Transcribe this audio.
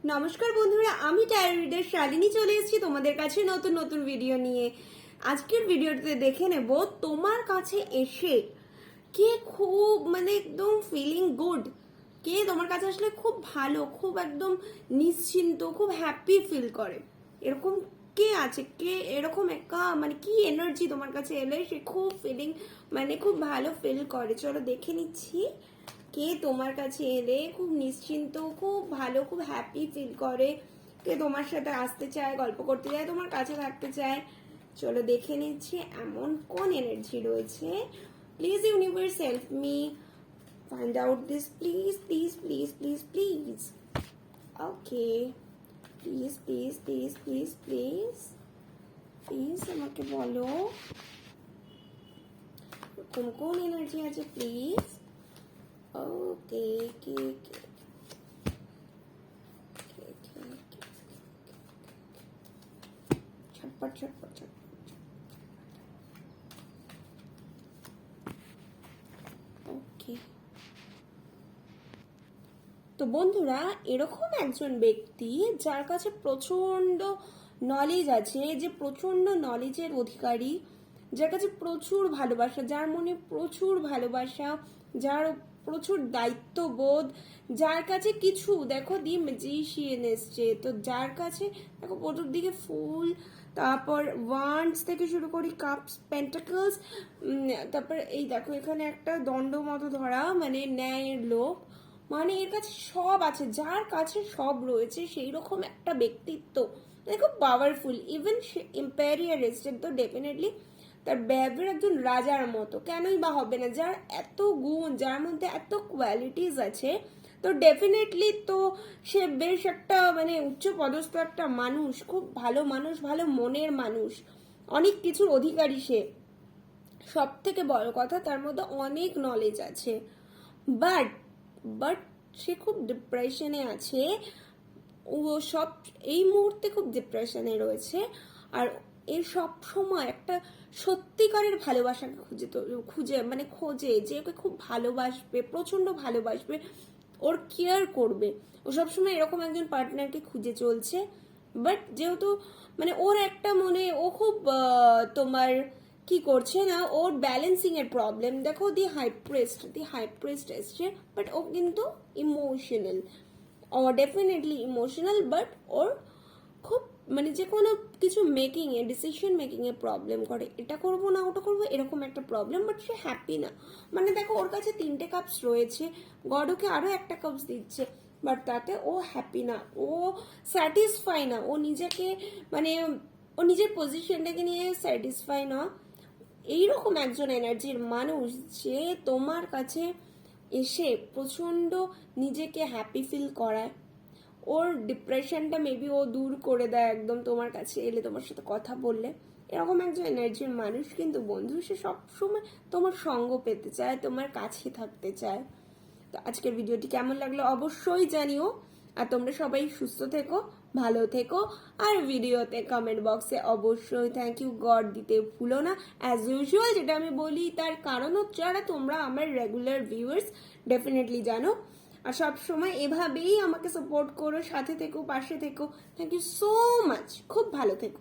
নমস্কার বন্ধুরা, আমি টায়ার রিডার শালিনী চলে এসেছি তোমাদের কাছে নতুন নতুন ভিডিও নিয়ে। আজকের ভিডিওতে দেখে নেব তোমার কাছে এসে কে খুব একদম ফিলিং গুড, কে তোমার কাছে আসলে খুব ভালো, খুব একদম নিশ্চিন্ত, খুব হ্যাপি ফিল করে। এরকম কে আছে, কে এরকম একটা কি এনার্জি তোমার কাছে এলে সে খুব ফিলিং খুব ভালো ফিল করে। চলো দেখে নিচ্ছি কে তোমার কাছে এলে খুব নিশ্চিন্ত, খুব ভালো, খুব হ্যাপি ফিল করে, কে তোমার সাথে আসতে চায়, গল্প করতে চায়, তোমার কাছে থাকতে চায়। চলো দেখে নিচ্ছি এমন কোন এনার্জি রয়েছে। Please universe help me find out this, please please please please please. Okay, please please please please please please আমাকে বলো কোন কোন এনার্জি আছে প্লিজ। ওকে, ছটপট ছটপট ছটপট। ওকে, তো বন্ধুরা, এরকম একজন ব্যক্তি যার কাছে প্রচন্ড নলেজ আছে, যে প্রচন্ড নলেজের অধিকারী, যার কাছে প্রচুর ভালোবাসা, যার মনে প্রচুর ভালোবাসা, যার প্রচুর দায়িত্ববোধ, যার কাছে কিছু দেখো দি ম্যাজিশিয়ান এসছে, তো যার কাছে দেখো চতুর্দিকে ফুল, তারপর ওয়ান্ডস থেকে শুরু করি কাপস পেন্টাকলস, তারপর এই দেখো এখানে একটা দণ্ড মতো ধরা ন্যায়ের লোক, এর কাছে সব আছে, যার কাছে সব রয়েছে সেই রকম একটা ব্যক্তিত্ব, খুব পাওয়ারফুল। ইভেন সে ইম্পেরিয়ালিস্ট, তো ডেফিনেটলি তার ব্যবহার একজন রাজার মতো, কেনই বা হবে না? যার এত গুণ, যার মধ্যে এত কোয়ালিটিস আছে, তো ডেফিনেটলি তো সে বেশ একটা উচ্চ পদস্থ একটা মানুষ, খুব ভালো মানুষ, ভালো মনের মানুষ, অনেক কিছুর অধিকারী সে। সব থেকে বড় কথা, তার মধ্যে অনেক নলেজ আছে, বাট বাট সে খুব ডিপ্রেশনে আছে। ও সব এই মুহূর্তে খুব ডিপ্রেশনে রয়েছে, আর এ সব সময় একটা সত্যিকারের ভালোবাসাকে খোঁজে যে ওকে খুব ভালোবাসবে, প্রচন্ড ভালোবাসবে, ওর কেয়ার করবে। ও সবসময় এরকম একজন পার্টনারকে খুঁজে চলছে। বাট যেহেতু ওর একটা ও খুব তোমার কি করছে না, ওর ব্যালেন্সিং এর প্রবলেম। দেখো দি হাই প্রিস্ট এসছে, বাট ও কিন্তু ইমোশনাল, ও ডেফিনেটলি ইমোশনাল, বাট ওর খুব যে কোনো কিছু মেকিং এ, ডিসিশন মেকিং এ প্রবলেম করে, এটা করবো না ওটা করবো, এরকম একটা প্রবলেম। বাট সে হ্যাপি না। দেখো ওর কাছে 3টে কাপস রয়েছে, গড ওকে আরো একটা কাপস দিচ্ছে, বাট তাতে ও হ্যাপি না, ও স্যাটিসফাই না, ও নিজেকে ও নিজের পজিশনটাকে নিয়ে স্যাটিসফাই না। এইরকম একজন এনার্জির মানুষ যে তোমার কাছে এসে প্রচন্ড নিজেকে হ্যাপি ফিল করায়, ওর ডিপ্রেশনটা মেবি ও দূর করে দেয় একদম তোমার কাছে এলে, তোমার সাথে কথা বললে। এরকম একজন এনার্জির মানুষ কিন্তু বন্ধু, সে সবসময় তোমার সঙ্গ পেতে চায়, তোমার কাছে থাকতে চায়। তো আজকের ভিডিওটি কেমন লাগলো অবশ্যই জানিও, আর তোমরা সবাই সুস্থ থেকো, ভালো থেকো, আর ভিডিওতে কমেন্ট বক্সে অবশ্যই থ্যাংক ইউ গড দিতে ভুলো না। অ্যাজ ইউজুয়াল যেটা আমি বলি, তার কারণ হচ্ছে যারা তোমরা আমার রেগুলার ভিউয়ার্স ডেফিনেটলি জানো, আর সব সময় এভাবেই আমাকে সাপোর্ট করো, সাথে থেকো, পাশে থেকো। থ্যাংক ইউ সো মাচ, খুব ভালো থেকো।